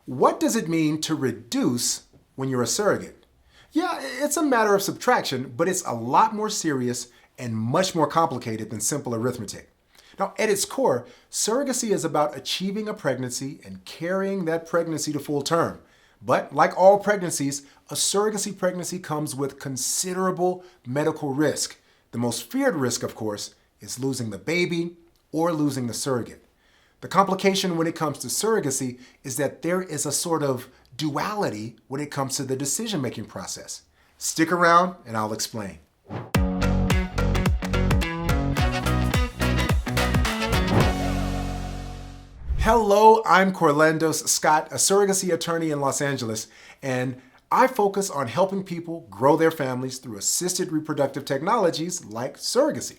What does it mean to reduce when you're a surrogate? Yeah, it's a matter of subtraction, but it's a lot more serious and much more complicated than simple arithmetic. Now, at its core, surrogacy is about achieving a pregnancy and carrying that pregnancy to full term. But like all pregnancies, a surrogacy pregnancy comes with considerable medical risk. The most feared risk, of course, is losing the baby or losing the surrogate. The complication when it comes to surrogacy is that there is a sort of duality when it comes to the decision-making process. Stick around and I'll explain. Hello, I'm Corlendos Scott, a surrogacy attorney in Los Angeles, and I focus on helping people grow their families through assisted reproductive technologies like surrogacy.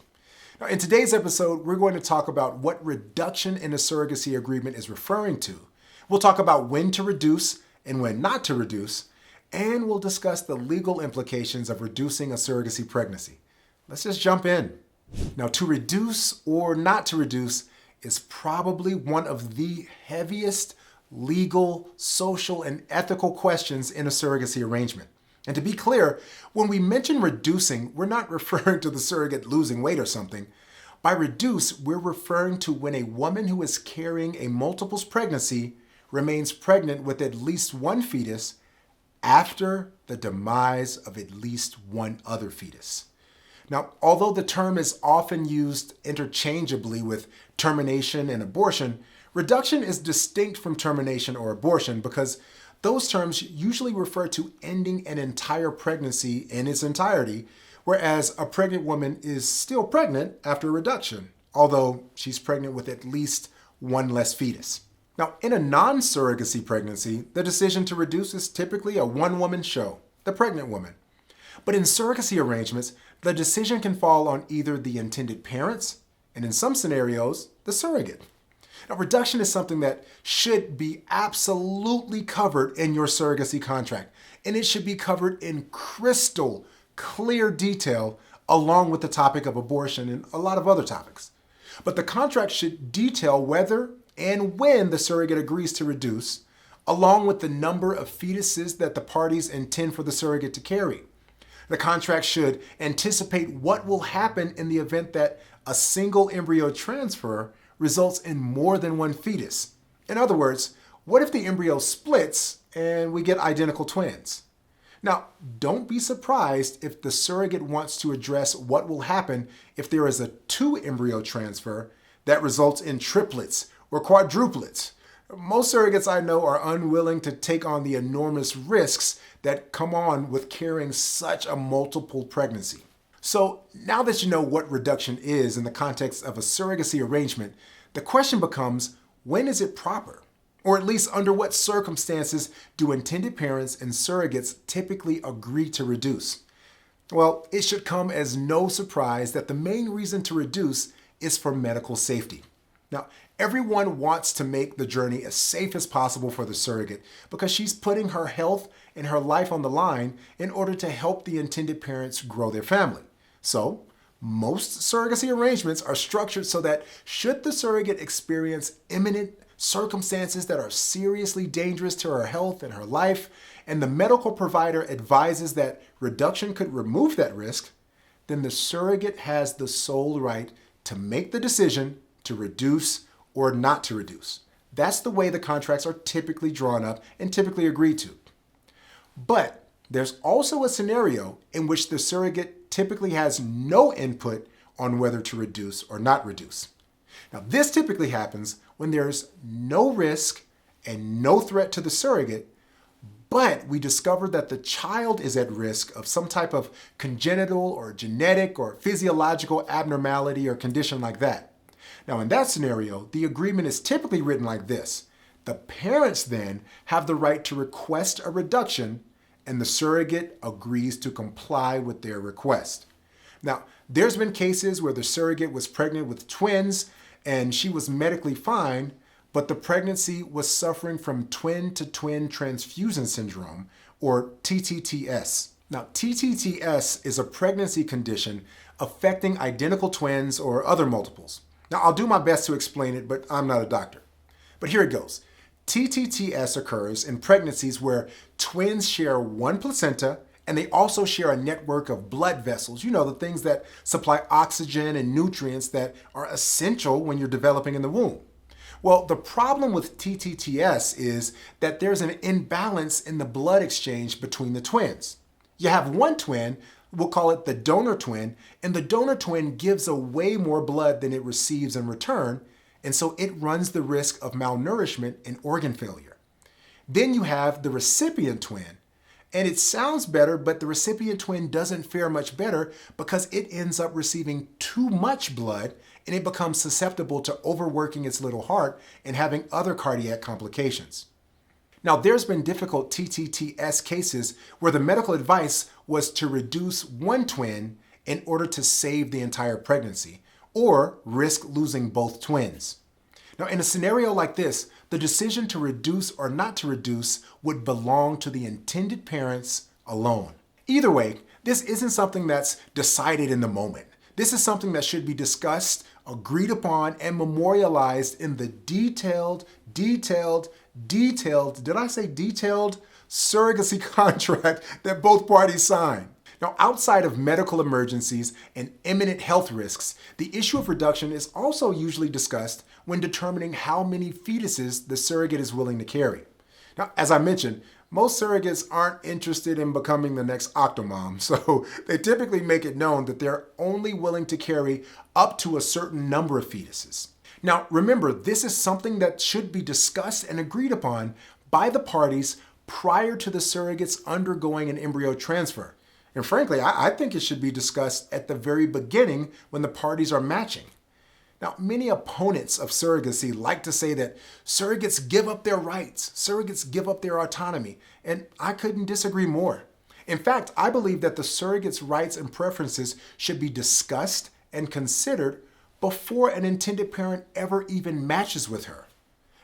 Now, in today's episode, we're going to talk about what reduction in a surrogacy agreement is referring to. We'll talk about when to reduce and when not to reduce, and we'll discuss the legal implications of reducing a surrogacy pregnancy. Let's just jump in. Now, to reduce or not to reduce is probably one of the heaviest legal, social, and ethical questions in a surrogacy arrangement. And to be clear, when we mention reducing, we're not referring to the surrogate losing weight or something. By reduce, we're referring to when a woman who is carrying a multiples pregnancy remains pregnant with at least one fetus after the demise of at least one other fetus. Now, although the term is often used interchangeably with termination and abortion, reduction is distinct from termination or abortion because those terms usually refer to ending an entire pregnancy in its entirety, whereas a pregnant woman is still pregnant after reduction, although she's pregnant with at least one less fetus. Now, in a non-surrogacy pregnancy, the decision to reduce is typically a one-woman show, the pregnant woman. But in surrogacy arrangements, the decision can fall on either the intended parents, and in some scenarios, the surrogate. Now, reduction is something that should be absolutely covered in your surrogacy contract, and it should be covered in crystal clear detail along with the topic of abortion and a lot of other topics. But the contract should detail whether and when the surrogate agrees to reduce, along with the number of fetuses that the parties intend for the surrogate to carry. The contract should anticipate what will happen in the event that a single embryo transfer results in more than one fetus. In other words, what if the embryo splits and we get identical twins? Now, don't be surprised if the surrogate wants to address what will happen if there is a two embryo transfer that results in triplets or quadruplets. Most surrogates I know are unwilling to take on the enormous risks that come on with carrying such a multiple pregnancy. So now that you know what reduction is in the context of a surrogacy arrangement, the question becomes, when is it proper? Or at least under what circumstances do intended parents and surrogates typically agree to reduce? Well, it should come as no surprise that the main reason to reduce is for medical safety. Now, everyone wants to make the journey as safe as possible for the surrogate because she's putting her health and her life on the line in order to help the intended parents grow their family. So, most surrogacy arrangements are structured so that should the surrogate experience imminent circumstances that are seriously dangerous to her health and her life, and the medical provider advises that reduction could remove that risk, then the surrogate has the sole right to make the decision to reduce or not to reduce. That's the way the contracts are typically drawn up and typically agreed to. But there's also a scenario in which the surrogate typically has no input on whether to reduce or not reduce. Now, this typically happens when there's no risk and no threat to the surrogate, but we discover that the child is at risk of some type of congenital or genetic or physiological abnormality or condition like that. Now, in that scenario, the agreement is typically written like this. The parents then have the right to request a reduction, and the surrogate agrees to comply with their request. Now, there's been cases where the surrogate was pregnant with twins and she was medically fine, but the pregnancy was suffering from twin-to-twin transfusion syndrome, or TTTS. Now, TTTS is a pregnancy condition affecting identical twins or other multiples. Now, I'll do my best to explain it, but I'm not a doctor. But here it goes. TTTS occurs in pregnancies where twins share one placenta and they also share a network of blood vessels, the things that supply oxygen and nutrients that are essential when you're developing in the womb. Well, the problem with TTTS is that there's an imbalance in the blood exchange between the twins. You have one twin, we'll call it the donor twin, and the donor twin gives away more blood than it receives in return, and so it runs the risk of malnourishment and organ failure. Then you have the recipient twin, and it sounds better, but the recipient twin doesn't fare much better because it ends up receiving too much blood and it becomes susceptible to overworking its little heart and having other cardiac complications. Now, there's been difficult TTTS cases where the medical advice was to reduce one twin in order to save the entire pregnancy or risk losing both twins. Now, in a scenario like this, the decision to reduce or not to reduce would belong to the intended parents alone. Either way, this isn't something that's decided in the moment. This is something that should be discussed, agreed upon, and memorialized in the detailed surrogacy contract that both parties sign. Now, outside of medical emergencies and imminent health risks, the issue of reduction is also usually discussed when determining how many fetuses the surrogate is willing to carry. Now, as I mentioned, most surrogates aren't interested in becoming the next Octomom, so they typically make it known that they're only willing to carry up to a certain number of fetuses. Now, remember, this is something that should be discussed and agreed upon by the parties prior to the surrogates undergoing an embryo transfer. And frankly, I think it should be discussed at the very beginning when the parties are matching. Now, many opponents of surrogacy like to say that surrogates give up their rights, surrogates give up their autonomy, and I couldn't disagree more. In fact, I believe that the surrogate's rights and preferences should be discussed and considered before an intended parent ever even matches with her.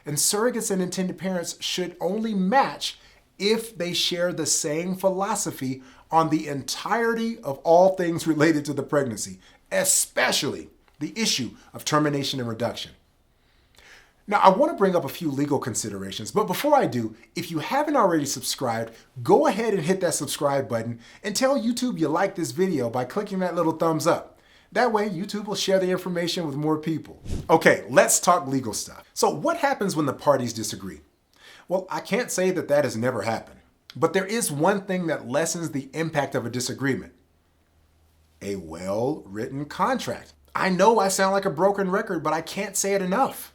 And surrogates and intended parents should only match if they share the same philosophy on the entirety of all things related to the pregnancy, especially the issue of termination and reduction. Now, I want to bring up a few legal considerations, but before I do, if you haven't already subscribed, go ahead and hit that subscribe button and tell YouTube you like this video by clicking that little thumbs up. That way, YouTube will share the information with more people. Okay, let's talk legal stuff. So what happens when the parties disagree? Well, I can't say that has never happened, but there is one thing that lessens the impact of a disagreement: a well-written contract. I know I sound like a broken record, but I can't say it enough.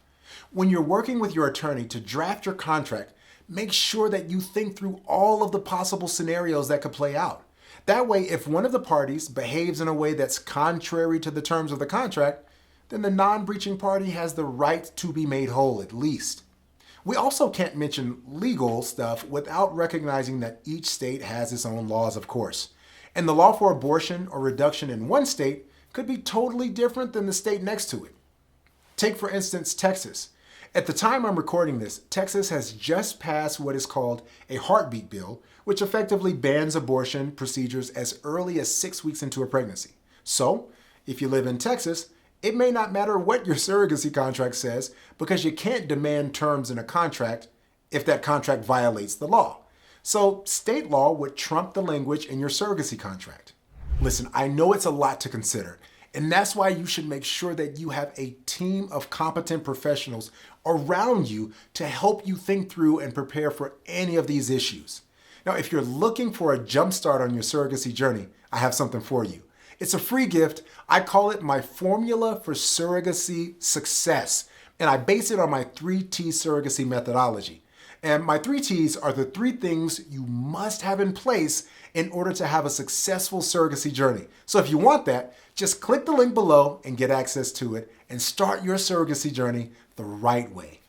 When you're working with your attorney to draft your contract, make sure that you think through all of the possible scenarios that could play out. That way, if one of the parties behaves in a way that's contrary to the terms of the contract, then the non-breaching party has the right to be made whole at least. We also can't mention legal stuff without recognizing that each state has its own laws, of course. And the law for abortion or reduction in one state could be totally different than the state next to it. Take, for instance, Texas. At the time I'm recording this, Texas has just passed what is called a heartbeat bill, which effectively bans abortion procedures as early as 6 weeks into a pregnancy. So, if you live in Texas, it may not matter what your surrogacy contract says because you can't demand terms in a contract if that contract violates the law. So, state law would trump the language in your surrogacy contract. Listen, I know it's a lot to consider, and that's why you should make sure that you have a team of competent professionals around you to help you think through and prepare for any of these issues. Now, if you're looking for a jumpstart on your surrogacy journey, I have something for you. It's a free gift. I call it my formula for surrogacy success, and I base it on my 3T surrogacy methodology. And my 3Ts are the 3 things you must have in place in order to have a successful surrogacy journey. So if you want that, just click the link below and get access to it and start your surrogacy journey the right way.